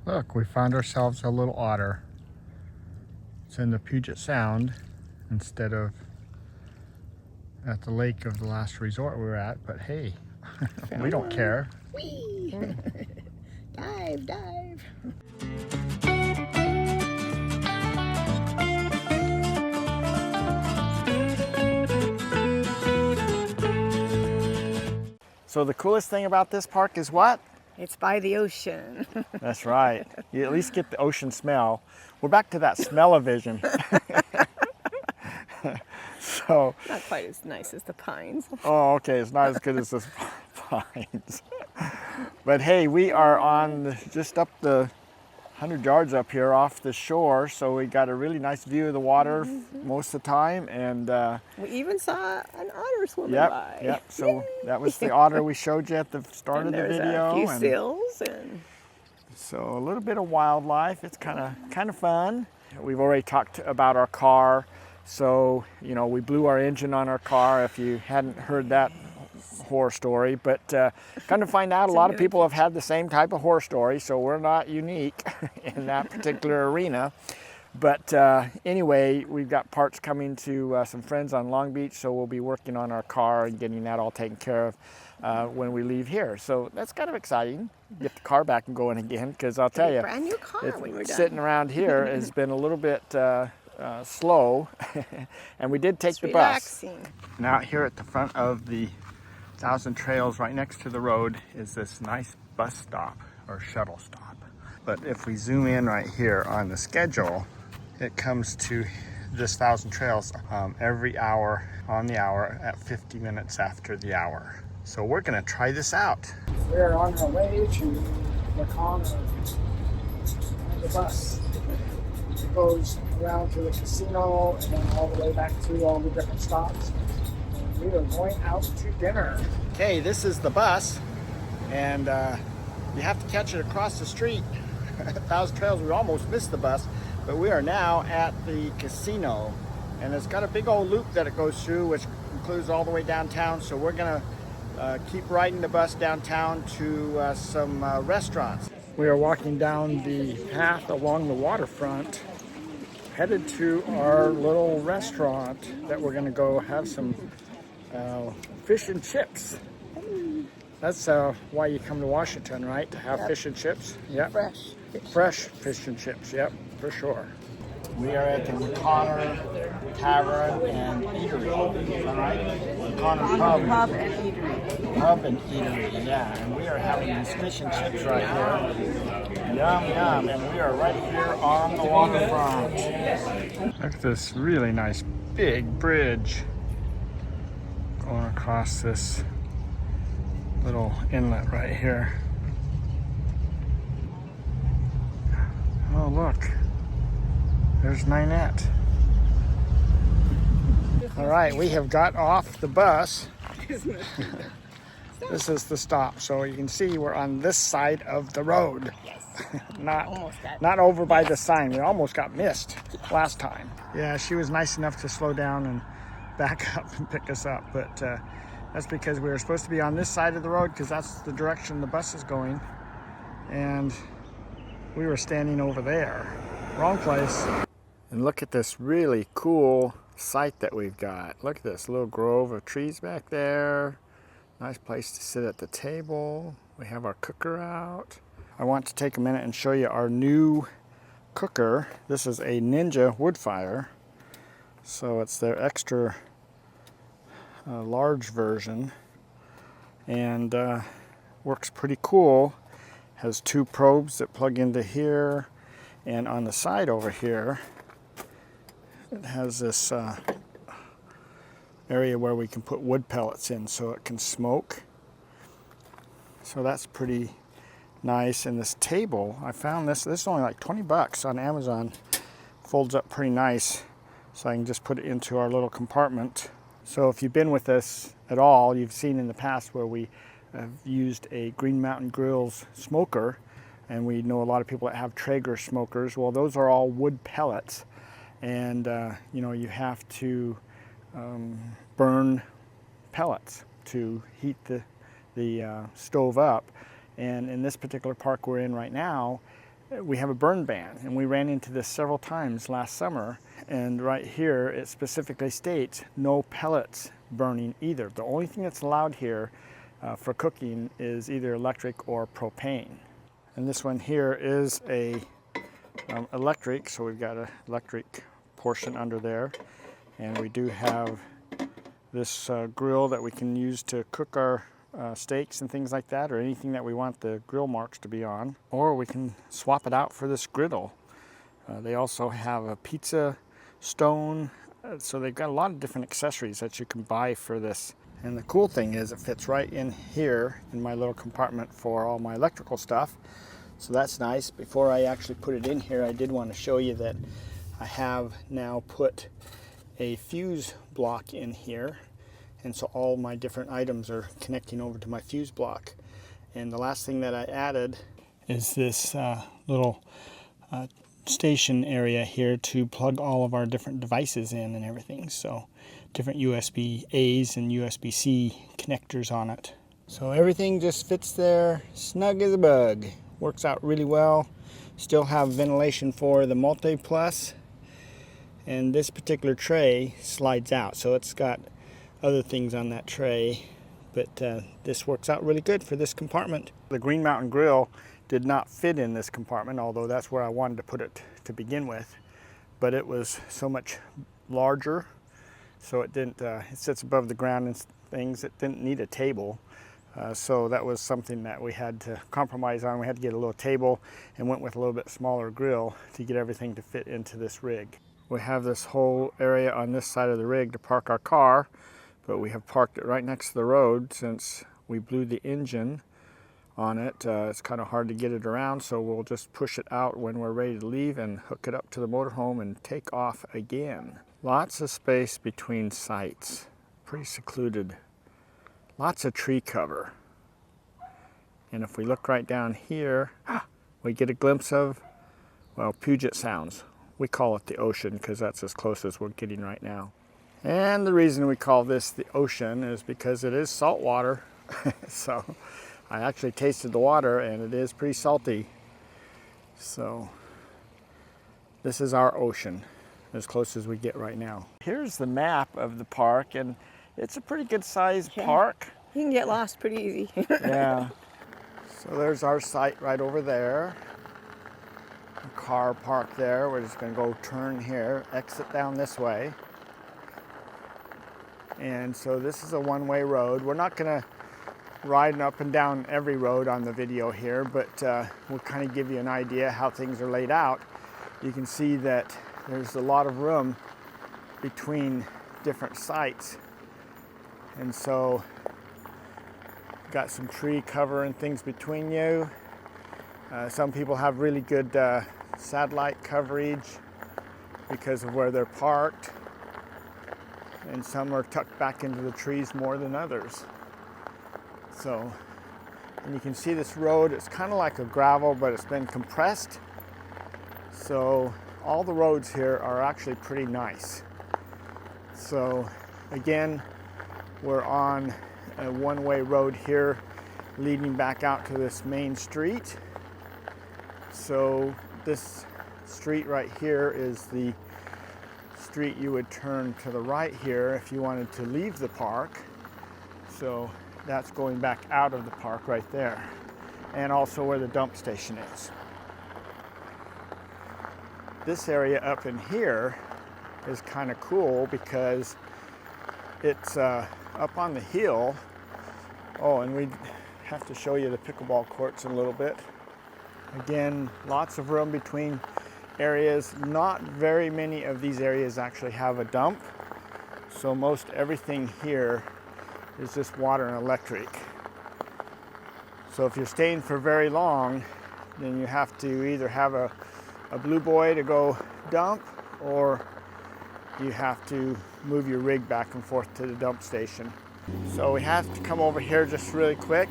Look, we found ourselves a little otter. It's in the Puget Sound instead of at the lake of the last resort we were at, but hey, we don't care. Whee! Dive, dive. So the coolest thing about this park is what? It's by the ocean. That's right. You at least get the ocean smell. We're back to that smell-o-vision. So, Not quite as nice as the pines. oh, okay, it's not as good as the pines. But hey, we are on just up the 100 yards up here off the shore, so we got a really nice view of the water most of the time, and We even saw an otter swimming yep, by. yep. So that was the otter we showed you at the start And of the there's video. a few and seals and so a little bit of wildlife. It's kind of fun. We've already talked about our car. So, you know, we blew our engine on our car, if you hadn't heard that horror story. But come to find out, a lot of people have had the same type of horror story, so we're not unique in that particular arena. But anyway, we've got parts coming to some friends on Long Beach, so we'll be working on our car and getting that all taken care of when we leave here. So that's kind of exciting. Get the car back and going again, because I'll tell you, brand new car when we're done. sitting around here has been a little bit slow, and we did take It's the relaxing. bus. Now here at the front of the Thousand Trails, right next to the road, is this nice bus stop or shuttle stop. But if we zoom in right here on the schedule, it comes to this Thousand Trails every hour on the hour at 50 minutes after the hour. So we're gonna try this out. We're on our way to Lacana, the bus. It goes around to the casino and then all the way back to all the different stops. And we are going out to dinner. Okay, this is the bus, and you have to catch it across the street. Thousand Trails, we almost missed the bus, but we are now at the casino, and it's got a big old loop that it goes through, which includes all the way downtown. So we're gonna keep riding the bus downtown to some restaurants. We are walking down the path along the waterfront, headed to our little restaurant that we're gonna go have some fish and chips. That's why you come to Washington, right? To have fish and chips. Yep. Fresh fish and chips. Yep, for sure. We are at the Connor Tavern and Eatery. Is that right? Connor Pub and eatery. Pub and Eatery, yeah. And we are having these fish and chips right here. Yum, yum. And we are right here on the waterfront. Look at this really nice big bridge going across this little inlet right here. Oh, look. There's Ninette. All right, we have got off the bus. This is the stop, so you can see we're on this side of the road. Yes. not over by the sign. We almost got missed last time. Yeah, she was nice enough to slow down and back up and pick us up, but that's because we were supposed to be on this side of the road, because that's the direction the bus is going, and we were standing over there. Wrong place. And look at this really cool site that we've got. Look at this little grove of trees back there. Nice place to sit at the table. We have our cooker out. I want to take a minute and show you our new cooker. This is a Ninja Woodfire. So it's their extra large version, and works pretty cool. Has two probes that plug into here, and on the side over here it has this area where we can put wood pellets in so it can smoke. So that's pretty nice. And this table, I found this is only like 20 bucks on Amazon. Folds up pretty nice, so I can just put it into our little compartment. So if you've been with us at all, you've seen in the past where we have used a Green Mountain Grills smoker, and we know a lot of people that have Traeger smokers. Well, those are all wood pellets, and you know, you have to burn pellets to heat the stove up. And in this particular park we're in right now, we have a burn ban, and we ran into this several times last summer. And right here it specifically states no pellets burning either. The only thing that's allowed here for cooking is either electric or propane. And this one here is a electric, so we've got an electric portion under there, and we do have this grill that we can use to cook our steaks and things like that, or anything that we want the grill marks to be on, or we can swap it out for this griddle. They also have a pizza stone, so they've got a lot of different accessories that you can buy for this. And the cool thing is it fits right in here in my little compartment for all my electrical stuff. So that's nice. Before I actually put it in here, I did want to show you that I have now put a fuse block in here. And so all my different items are connecting over to my fuse block. And the last thing that I added is this little station area here to plug all of our different devices in and everything. So different USB-A's and USB-C connectors on it. So everything just fits there, snug as a bug. Works out really well. Still have ventilation for the Multi Plus. And this particular tray slides out, so it's got other things on that tray, but this works out really good for this compartment. The Green Mountain Grill did not fit in this compartment, although that's where I wanted to put it to begin with, but it was so much larger, so it didn't, it sits above the ground and things. It didn't need a table, so that was something that we had to compromise on. We had to get a little table and went with a little bit smaller grill to get everything to fit into this rig. We have this whole area on this side of the rig to park our car, but we have parked it right next to the road since we blew the engine on it. It's kind of hard to get it around, so we'll just push it out when we're ready to leave and hook it up to the motorhome and take off again. Lots of space between sites, pretty secluded. Lots of tree cover. And if we look right down here, we get a glimpse of, well, Puget Sounds. We call it the ocean because that's as close as we're getting right now. And the reason we call this the ocean is because it is salt water. So I actually tasted the water and it is pretty salty. So this is our ocean, as close as we get right now. Here's the map of the park, and it's a pretty good sized park. You can get lost pretty easy. Yeah. So there's our site right over there. A car parked there. We're just going to go turn here, exit down this way. And so this is a one-way road. We're not going to ride up and down every road on the video here, but we'll kind of give you an idea how things are laid out. You can see that there's a lot of room between different sites. And so got some tree cover and things between you. Some people have really good satellite coverage because of where they're parked. And some are tucked back into the trees more than others. So, and you can see this road, it's kind of like a gravel, but it's been compressed. So all the roads here are actually pretty nice. So again, we're on a one-way road here leading back out to this main street. So this street right here is the street you would turn to the right here if you wanted to leave the park. So that's going back out of the park right there, and also where the dump station is. This area up in here is kind of cool because it's up on the hill. Oh, and we have to show you the pickleball courts in a little bit. Again, lots of room between areas. Not very many of these areas actually have a dump, so most everything here is just water and electric. So if you're staying for very long, then you have to either have a blue boy to go dump, or you have to move your rig back and forth to the dump station. So we have to come over here just really quick.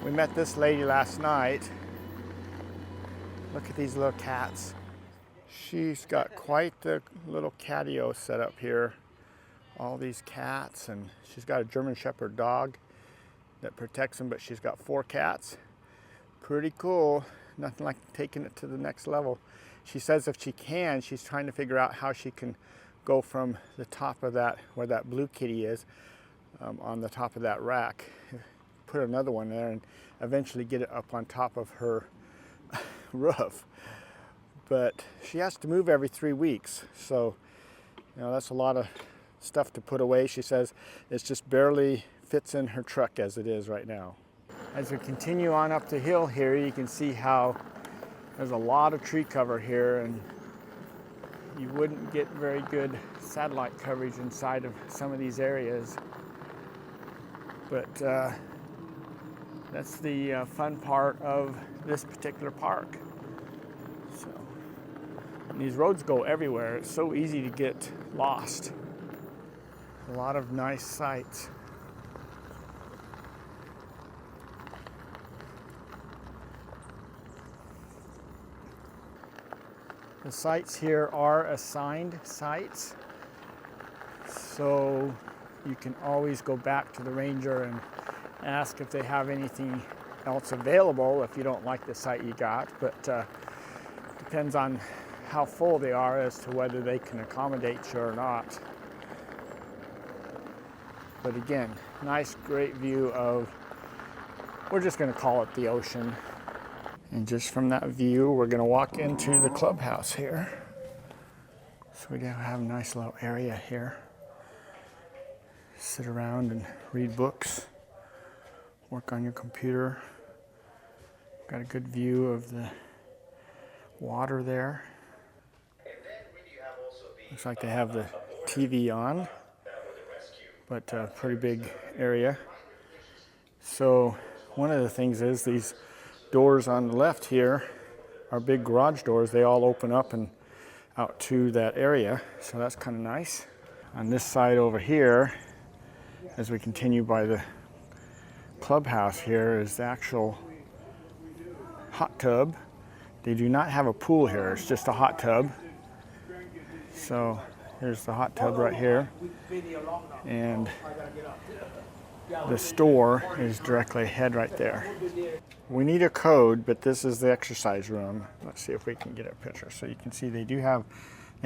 We met this lady last night. Look at these little cats. She's got quite the little catio set up here. All these cats, and she's got a German Shepherd dog that protects them, but she's got 4 cats. Pretty cool. nothing like taking it to the next level. She says if she can, she's trying to figure out how she can go from the top of that, where that blue kitty is, on the top of that rack, put another one there and eventually get it up on top of her roof. But she has to move every 3 weeks, so that's a lot of stuff to put away. She says it's just barely fits in her truck as it is right now. As we continue on up the hill here, you can see how there's a lot of tree cover here, and you wouldn't get very good satellite coverage inside of some of these areas. But that's the fun part of this particular park. So, and these roads go everywhere. It's so easy to get lost. A lot of nice sights. The sites here are assigned sites, so you can always go back to the ranger and ask if they have anything else available if you don't like the site you got, but depends on how full they are as to whether they can accommodate you or not. But again, nice, great view of, we're just going to call it the ocean. And just from that view, we're going to walk into the clubhouse here. So we do have a nice little area here. Sit around and read books, work on your computer. Got a good view of the water there. Looks like they have the TV on, but a pretty big area. So one of the things is these doors on the left here are big garage doors. They all open up and out to that area, so that's kind of nice. On this side over here, as we continue by the clubhouse here, is the actual hot tub. They do not have a pool here, it's just a hot tub. So here's the hot tub right here, and the store is directly ahead right there. We need a code, but this is the exercise room. Let's see if we can get a picture. So you can see they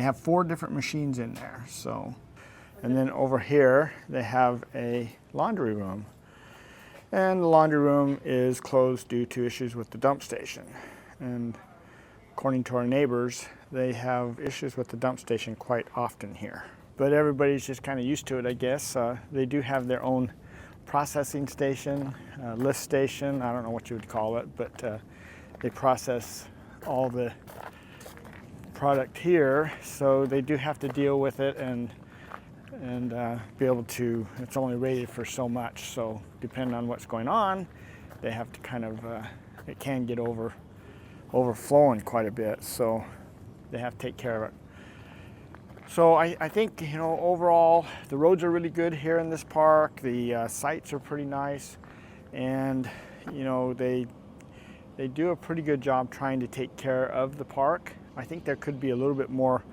have 4 different machines in there. So, and then over here they have a laundry room, and the laundry room is closed due to issues with the dump station. And according to our neighbors, they have issues with the dump station quite often here. But everybody's just kind of used to it, I guess. They do have their own processing station, lift station, I don't know what you would call it, but they process all the product here, so they do have to deal with it and be able to, it's only rated for so much, so depending on what's going on, they have to kind of, it can get overflowing quite a bit, so they have to take care of it. So I think, overall, the roads are really good here in this park. The sites are pretty nice, and they do a pretty good job trying to take care of the park. I think there could be a little bit more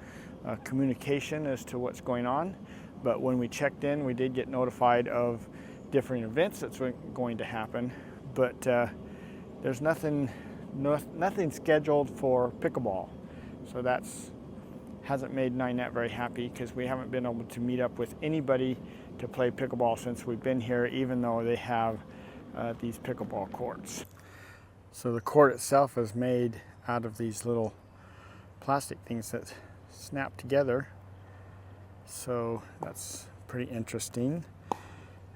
communication as to what's going on, but when we checked in, we did get notified of different events that's going to happen, but there's nothing scheduled for pickleball, so that's hasn't made Ninette very happy, because we haven't been able to meet up with anybody to play pickleball since we've been here, even though they have these pickleball courts. So the court itself is made out of these little plastic things that snap together. So that's pretty interesting.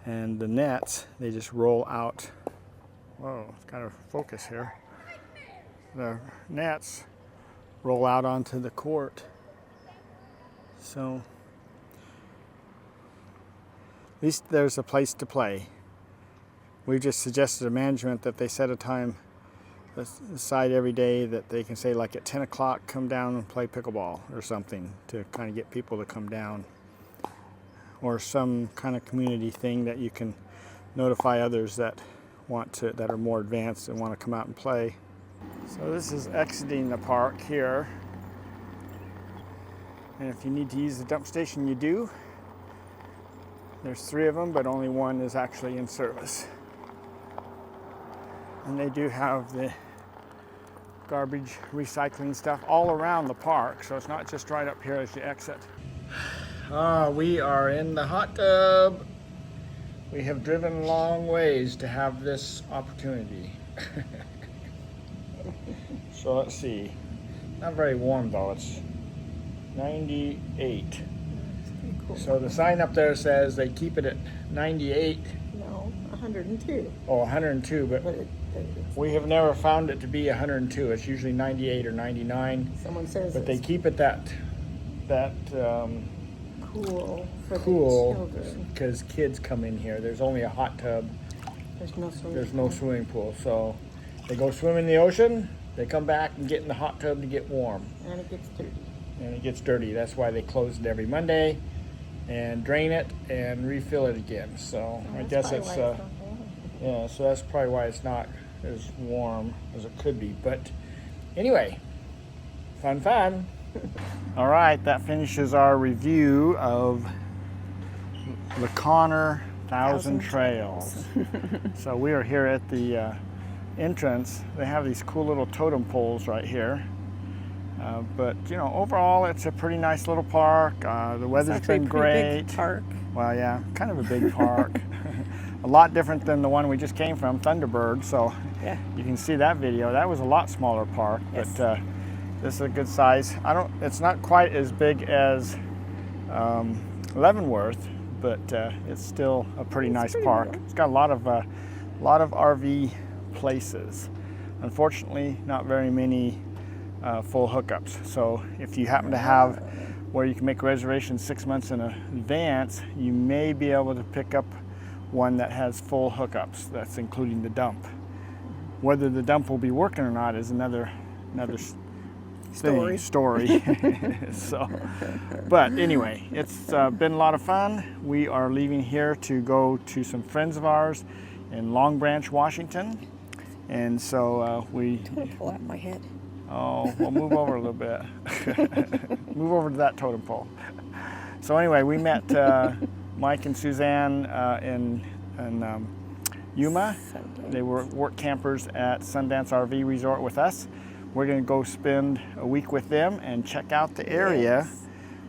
And the nets, they just roll out. Whoa, it's kind of focus here. The nets roll out onto the court. So at least there's a place to play. We just suggested to management that they set a time aside every day that they can say, like at 10 o'clock, come down and play pickleball or something, to kind of get people to come down. Or some kind of community thing that you can notify others that that are more advanced and want to come out and play. So this is exiting the park here. And if you need to use the dump station, you do. There's 3 of them, but only 1 is actually in service. And they do have the garbage recycling stuff all around the park, so it's not just right up here as you exit. We are in the hot tub. We have driven long ways to have this opportunity. So let's see. Not very warm though, it's 98. Cool. So the sign up there says they keep it at 98. No, 102. Oh, 102, but we have never found it to be 102. It's usually 98 or 99. Someone says but they it's keep it that cool for the cool children. because kids come in here. There's only a hot tub. There's no swimming There's pool. no swimming pool. So they go swim in the ocean. They come back and get in the hot tub to get warm. And it gets dirty. And it gets dirty. That's why they close it every Monday and drain it and refill it again. So I guess it's yeah, so that's probably why it's not as warm as it could be. But anyway, fun. All right, that finishes our review of the Connor Thousand Trails. So we are here at the entrance. They have these cool little totem poles right here. But you know, overall, it's a pretty nice little park. The weather's been great. Big park. Well, yeah, kind of a big park. A lot different than the one we just came from, Thunderbird. So Yeah. you can see that video. That was a lot smaller park, Yes. but this is a good size. It's not quite as big as Leavenworth, but it's still a pretty nice park. cool. It's got a lot of RV places. Unfortunately, not very many full hookups. So if you happen to have where you can make reservations 6 months in advance, you may be able to pick up one that has full hookups. That's including the dump. Whether the dump will be working or not is another story. So, but anyway, it's been a lot of fun. We are leaving here to go to some friends of ours in Long Branch, Washington, and so we. I'm gonna pull out my head. Oh, we'll move over a little bit. Move over to that totem pole. So anyway, we met Mike and Suzanne in Yuma. They were work campers at Sundance RV Resort with us. We're going to go spend a week with them and check out the area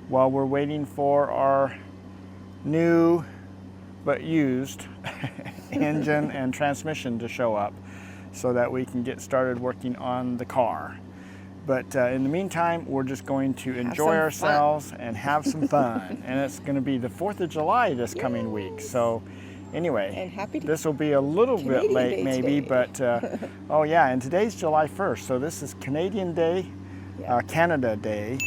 while we're waiting for our new but used engine and transmission to show up so that we can get started working on the car. But in the meantime, we're just going to enjoy ourselves and have some fun. And it's going to be the 4th of July this coming week. So anyway, And this will be a little bit late maybe, but oh yeah, and today's July 1st. So this is Canadian Day, Canada Day.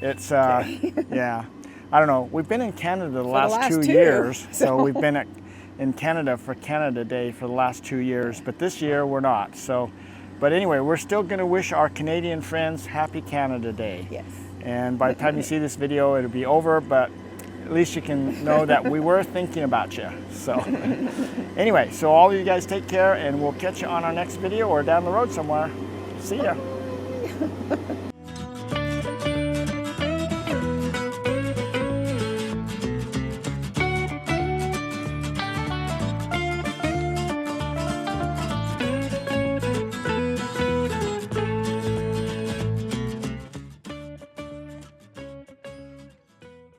It's, yeah, I don't know. We've been in Canada the last 2 years. So we've been in Canada for Canada Day for the last 2 years, but this year we're not. So, but anyway, we're still going to wish our Canadian friends Happy Canada Day. Yes. And by the time you see this video, it'll be over, but at least you can know that we were thinking about you. So anyway, so all of you guys take care, and we'll catch you on our next video or down the road somewhere. See ya.